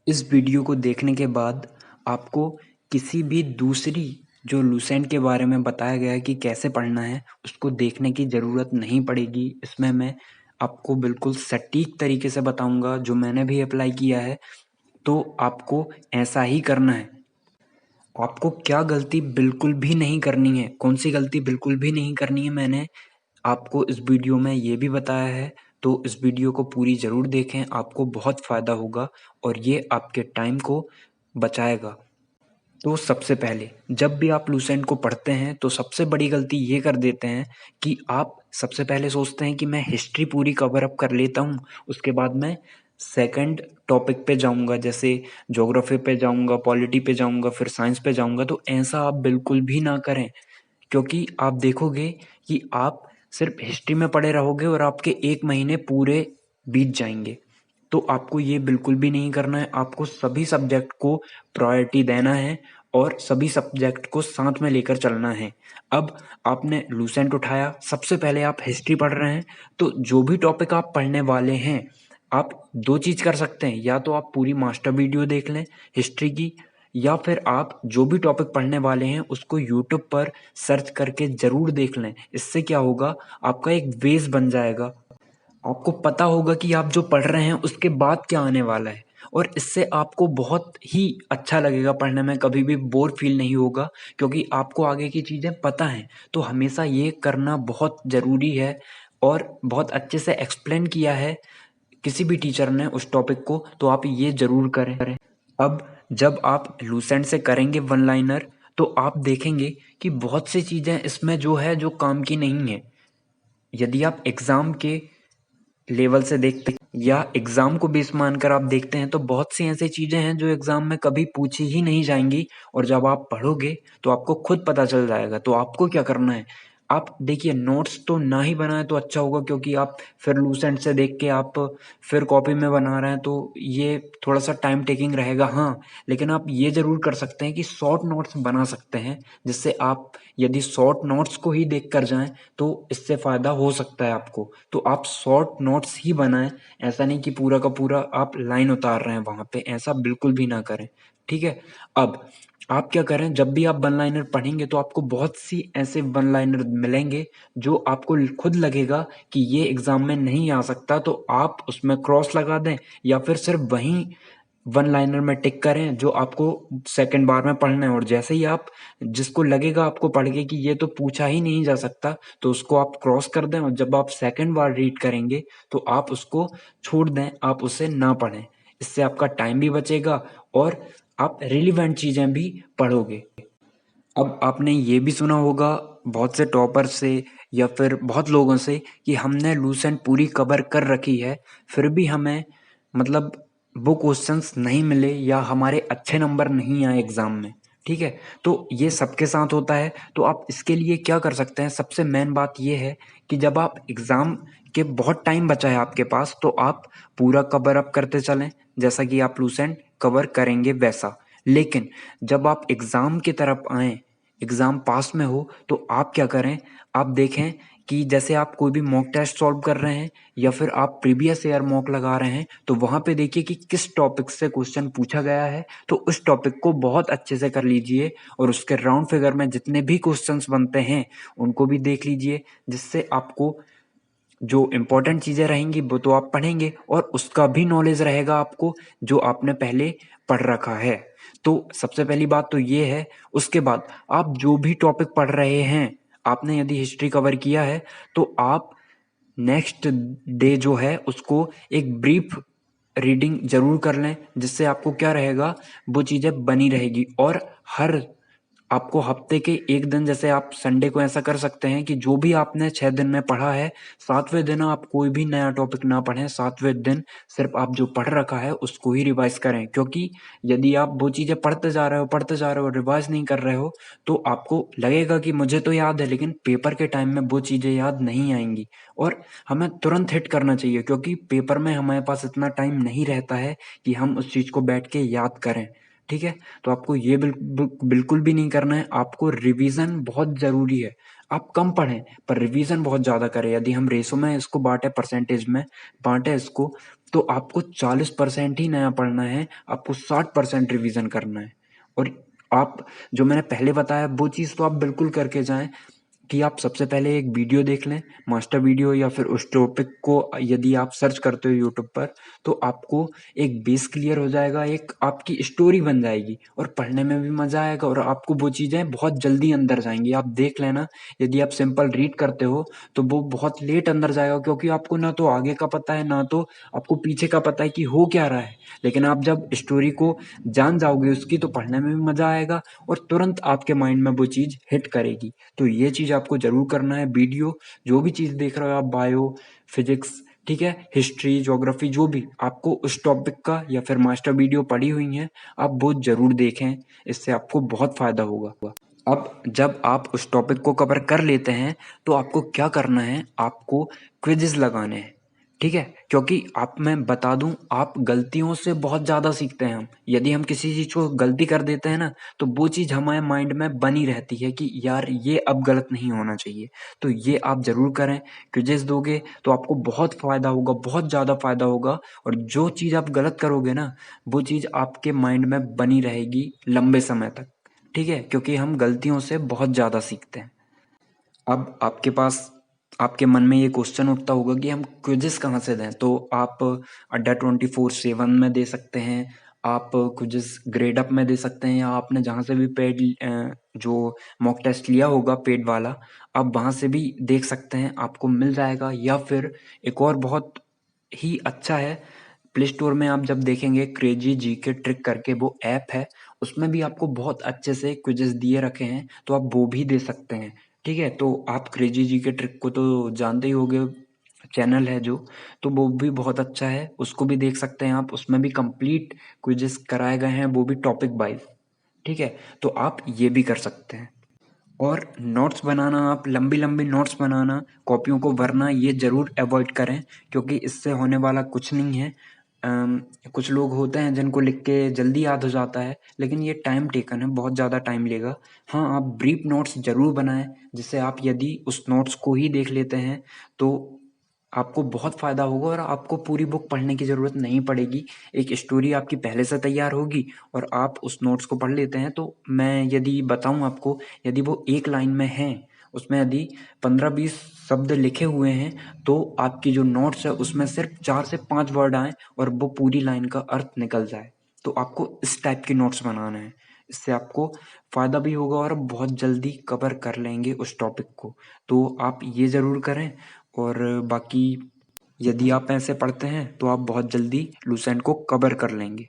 इस वीडियो को देखने के बाद आपको किसी भी दूसरी जो लूसेंट के बारे में बताया गया है कि कैसे पढ़ना है, उसको देखने की ज़रूरत नहीं पड़ेगी। इसमें मैं आपको बिल्कुल सटीक तरीके से बताऊँगा जो मैंने भी अप्लाई किया है, तो आपको ऐसा ही करना है। आपको क्या गलती बिल्कुल भी नहीं करनी है, कौन-सी गलती बिल्कुल भी नहीं करनी है मैंने आपको इस वीडियो में ये भी बताया है, तो इस वीडियो को पूरी ज़रूर देखें, आपको बहुत फ़ायदा होगा और ये आपके टाइम को बचाएगा। तो सबसे पहले जब भी आप लूसेंट को पढ़ते हैं तो सबसे बड़ी गलती ये कर देते हैं कि आप सबसे पहले सोचते हैं कि मैं हिस्ट्री पूरी कवर अप कर लेता हूँ, उसके बाद मैं सेकंड टॉपिक पे जाऊँगा, जैसे ज्योग्राफी पे जाऊँगा, पॉलिटी पे जाऊँगा, फिर साइंस पे जाऊँगा। तो ऐसा आप बिल्कुल भी ना करें, क्योंकि आप देखोगे कि आप सिर्फ हिस्ट्री में पड़े रहोगे और आपके 1 महीने पूरे बीत जाएँगे। तो आपको ये बिल्कुल भी नहीं करना है, आपको सभी सब्जेक्ट को प्रायोरिटी देना है और सभी सब्जेक्ट को साथ में लेकर चलना है। अब आपने लूसेंट उठाया, सबसे पहले आप हिस्ट्री पढ़ रहे हैं, तो जो भी टॉपिक आप पढ़ने वाले हैं, आप 2 चीज़ कर सकते हैं, या तो आप पूरी मास्टर वीडियो देख लें हिस्ट्री की, या फिर आप जो भी टॉपिक पढ़ने वाले हैं उसको यूट्यूब पर सर्च करके ज़रूर देख लें। इससे क्या होगा, आपका एक बेस बन जाएगा। आपको पता होगा कि आप जो पढ़ रहे हैं उसके बाद क्या आने वाला है, और इससे आपको बहुत ही अच्छा लगेगा पढ़ने में, कभी भी बोर फील नहीं होगा, क्योंकि आपको आगे की चीज़ें पता हैं। तो हमेशा ये करना बहुत ज़रूरी है, और बहुत अच्छे से एक्सप्लेन किया है किसी भी टीचर ने उस टॉपिक को, तो आप ये ज़रूर करें। अब जब आप लूसेंट से करेंगे वन लाइनर, तो आप देखेंगे कि बहुत सी चीज़ें इसमें जो है जो काम की नहीं है। यदि आप एग्ज़ाम के लेवल से देखते हैं या एग्ज़ाम को बेस मानकर आप देखते हैं, तो बहुत सी ऐसी चीज़ें हैं जो एग्ज़ाम में कभी पूछी ही नहीं जाएँगी, और जब आप पढ़ोगे तो आपको खुद पता चल जाएगा। तो आपको क्या करना है, आप देखिए नोट्स तो ना ही बनाएँ तो अच्छा होगा, क्योंकि आप फिर लूसेंट से देख के आप फिर कॉपी में बना रहे हैं, तो ये थोड़ा-सा टाइम टेकिंग रहेगा। हाँ, लेकिन आप ये ज़रूर कर सकते हैं कि शॉर्ट नोट्स बना सकते हैं, जिससे आप यदि शॉर्ट नोट्स को ही देख कर जाएँ, तो इससे फ़ायदा हो सकता है आपको। तो आप शॉर्ट नोट्स ही बनाएँ, ऐसा नहीं कि पूरा का पूरा आप लाइन उतार रहे हैं वहाँ पे, ऐसा बिल्कुल भी ना करें, ठीक है? अब आप क्या करें, जब भी आप वन लाइनर पढ़ेंगे तो आपको बहुत सी ऐसे वन लाइनर मिलेंगे जो आपको खुद लगेगा कि ये एग्ज़ाम में नहीं आ सकता, तो आप उसमें क्रॉस लगा दें, या फिर सिर्फ़ वहीं वन लाइनर में टिक करें जो आपको सेकंड बार में पढ़ना है। और जैसे ही आप जिसको लगेगा आपको पढ़ के कि ये तो पूछा ही नहीं जा सकता, तो उसको आप क्रॉस कर दें, और जब आप सेकंड बार रीड करेंगे तो आप उसको छोड़ दें, आप उसे ना पढ़ें। इससे आपका टाइम भी बचेगा और आप रिलेवेंट चीज़ें भी पढ़ोगे। अब आपने ये भी सुना होगा बहुत से टॉपर से या फिर बहुत लोगों से कि हमने लूसेंट पूरी कवर कर रखी है, फिर भी हमें मतलब वो क्वेश्चंस नहीं मिले या हमारे अच्छे नंबर नहीं आए एग्ज़ाम में, ठीक है? तो ये सबके साथ होता है, तो आप इसके लिए क्या कर सकते हैं, सबसे मेन बात ये है कि जब आप एग्ज़ाम के बहुत टाइम बचा है आपके पास, तो आप पूरा कवर अप करते चलें, जैसा कि आप लूसेंट कवर करेंगे वैसा। लेकिन जब आप एग्ज़ाम की तरफ आएँ, एग्ज़ाम पास में हो, तो आप क्या करें, आप देखें कि जैसे आप कोई भी मॉक टेस्ट सॉल्व कर रहे हैं या फिर आप प्रीवियस ईयर मॉक लगा रहे हैं, तो वहाँ पे देखिए कि किस टॉपिक से क्वेश्चन पूछा गया है, तो उस टॉपिक को बहुत अच्छे से कर लीजिए, और उसके राउंड फिगर में जितने भी क्वेश्चंस बनते हैं, उनको भी देख लीजिए, जिससे आपको जो इम्पोर्टेंट चीज़ें रहेंगी वो तो आप पढ़ेंगे, और उसका भी नॉलेज रहेगा आपको जो आपने पहले पढ़ रखा है। तो सबसे पहली बात तो ये है। उसके बाद आप जो भी टॉपिक पढ़ रहे हैं, आपने यदि हिस्ट्री कवर किया है, तो आप नेक्स्ट डे जो है उसको एक ब्रीफ रीडिंग ज़रूर कर लें, जिससे आपको क्या रहेगा, वो चीज़ें बनी रहेगी। और हर आपको हफ्ते के 1 दिन, जैसे आप संडे को ऐसा कर सकते हैं कि जो भी आपने 6 दिन में पढ़ा है, 7वें दिन आप कोई भी नया टॉपिक ना पढ़ें, 7वें दिन सिर्फ़ आप जो पढ़ रखा है उसको ही रिवाइज़ करें। क्योंकि यदि आप वो चीज़ें पढ़ते जा रहे हो, रिवाइज़ नहीं कर रहे हो, तो आपको लगेगा कि मुझे तो याद है, लेकिन पेपर के टाइम में वो चीज़ें याद नहीं आएँगी। और हमें तुरंत हिट करना चाहिए, क्योंकि पेपर में हमारे पास इतना टाइम नहीं रहता है कि हम उस चीज़ को बैठ के याद करें, ठीक है? तो आपको ये बिल्कुल भी नहीं करना है, आपको रिवीज़न बहुत ज़रूरी है। आप कम पढ़ें, पर रिवीज़न बहुत ज़्यादा करें। यदि हम रेशो में इसको बाँटे, परसेंटेज में बाँटे इसको, तो आपको 40% ही नया पढ़ना है, आपको 60% रिवीजन करना है। और आप जो मैंने पहले बताया वो चीज़ तो आप बिल्कुल करके जाएं कि आप सबसे पहले एक वीडियो देख लें, मास्टर वीडियो, या फिर उस टॉपिक को यदि आप सर्च करते हो यूट्यूब पर, तो आपको एक बेस क्लियर हो जाएगा, एक आपकी स्टोरी बन जाएगी और पढ़ने में भी मज़ा आएगा और आपको वो चीज़ें बहुत जल्दी अंदर जाएंगी। आप देख लेना, यदि आप सिंपल रीड करते हो तो वो बहुत लेट अंदर जाएगा, क्योंकि आपको ना तो आगे का पता है ना तो आपको पीछे का पता है कि हो क्या रहा है। लेकिन आप जब स्टोरी को जान जाओगे उसकी, तो पढ़ने में भी मज़ा आएगा और तुरंत आपके माइंड में वो चीज़ हिट करेगी। तो ये चीज़ आपको ज़रूर करना है। वीडियो जो भी चीज़ देख रहे हो आप, बायो, फिजिक्स, ठीक है, हिस्ट्री, ज्योग्राफी, जो भी आपको उस टॉपिक का या फिर मास्टर वीडियो पड़ी हुई हैं, आप वो ज़रूर देखें, इससे आपको बहुत फ़ायदा होगा। अब जब आप उस टॉपिक को कवर कर लेते हैं, तो आपको क्या करना है, आपको क्विज़ेस लगाने हैं, ठीक है? क्योंकि आप, मैं बता दूँ, आप गलतियों से बहुत ज़्यादा सीखते हैं हम। यदि हम किसी चीज़ को गलती कर देते हैं ना, तो वो चीज़ हमारे माइंड में बनी रहती है कि यार ये अब गलत नहीं होना चाहिए। तो ये आप ज़रूर करें, क्विज़ेस दोगे तो आपको बहुत फ़ायदा होगा, बहुत ज़्यादा फ़ायदा होगा। और जो चीज़ आप गलत करोगे ना, वो चीज़ आपके माइंड में बनी रहेगी लंबे समय तक, ठीक है? क्योंकि हम गलतियों से बहुत ज़्यादा सीखते हैं। अब आपके पास, आपके मन में ये क्वेश्चन उठता होगा कि हम क्विज़ेस कहाँ से दें? तो आप अड्डा 24/7 में दे सकते हैं, आप क्विज़ेस ग्रेड अप में दे सकते हैं, या आपने जहाँ से भी पेड जो मॉक टेस्ट लिया होगा पेड वाला, आप वहाँ से भी देख सकते हैं, आपको मिल जाएगा। या फिर एक और बहुत ही अच्छा है, प्ले स्टोर में आप जब देखेंगे क्रेजी जीके ट्रिक करके वो ऐप है, उसमें भी आपको बहुत अच्छे से क्विज़ेस दिए रखे हैं, तो आप वो भी दे सकते हैं, ठीक है? तो आप क्रेजी जीके ट्रिक को तो जानते ही होंगे, चैनल है जो, तो वो भी बहुत अच्छा है, उसको भी देख सकते हैं आप, उसमें भी कंप्लीट क्विज़ेस कराए गए हैं, वो भी टॉपिक वाइज़, ठीक है? तो आप ये भी कर सकते हैं। और नोट्स बनाना, आप लंबी-लंबी नोट्स बनाना, कॉपियों को भरना, ये ज़रूर अवॉइड करें, क्योंकि इससे होने वाला कुछ नहीं है। कुछ लोग होते हैं जिनको लिख के जल्दी याद हो जाता है, लेकिन ये टाइम टेकन है, बहुत ज़्यादा टाइम लेगा। हाँ, आप ब्रीफ नोट्स ज़रूर बनाएँ, जिससे आप यदि उस नोट्स को ही देख लेते हैं, तो आपको बहुत फ़ायदा होगा और आपको पूरी बुक पढ़ने की ज़रूरत नहीं पड़ेगी। एक स्टोरी आपकी पहले से तैयार होगी और आप उस नोट्स को पढ़ लेते हैं। तो मैं यदि बताऊँ आपको, यदि वो एक लाइन में हैं, उसमें यदि 15-20 शब्द लिखे हुए हैं, तो आपकी जो नोट्स है उसमें सिर्फ 4 से 5 वर्ड आएँ और वो पूरी लाइन का अर्थ निकल जाए। तो आपको इस टाइप के नोट्स बनाना है। इससे आपको फ़ायदा भी होगा और बहुत जल्दी कवर कर लेंगे उस टॉपिक को। तो आप ये ज़रूर करें। और बाकी यदि आप ऐसे पढ़ते हैं तो आप बहुत जल्दी लूसेंट को कवर कर लेंगे।